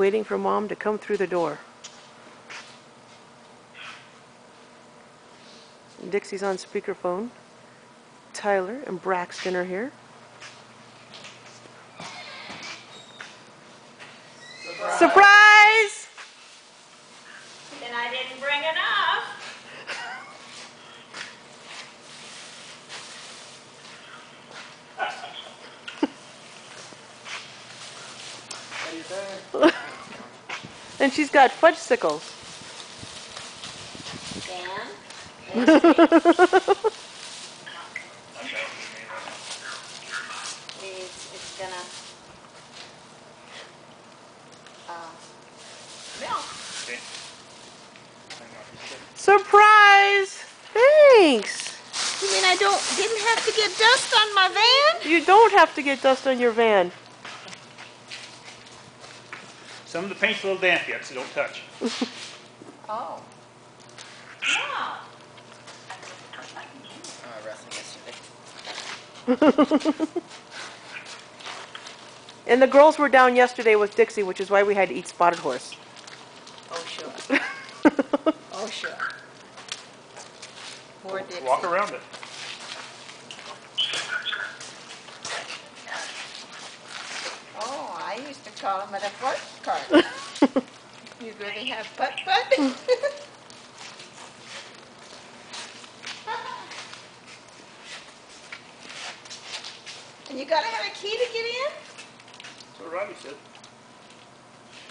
waiting for Mom to come through the door. Dixie's on speakerphone. Tyler and Braxton are here. Surprise! And I didn't bring enough. And she's got fudgesicles. Dan? It's gonna... milk. Surprise! Thanks! You mean I didn't have to get dust on my van? You don't have to get dust on your van. Some of the paint's a little damp yet, so don't touch. Oh. Wow. I wrestled yesterday. And the girls were down yesterday with Dixie, which is why we had to eat spotted horse. Oh, sure. Oh, sure. Poor Dixie. Walk around it. Oh, I used to call them at a fart cart. You'd really have putt-putt? And you gotta have a key to get in? That's what Robbie said.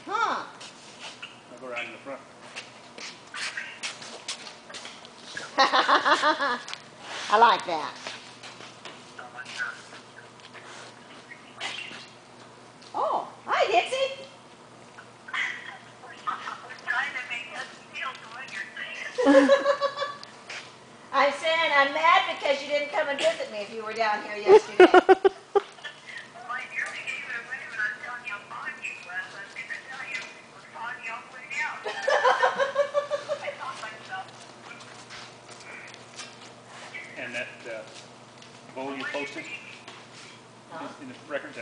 Huh. I'll go around in the front. I like that. Oh, hi, Dixie. I'm saying I'm mad because you didn't come and visit me if you were down here yesterday. And that bowl you posted in the records,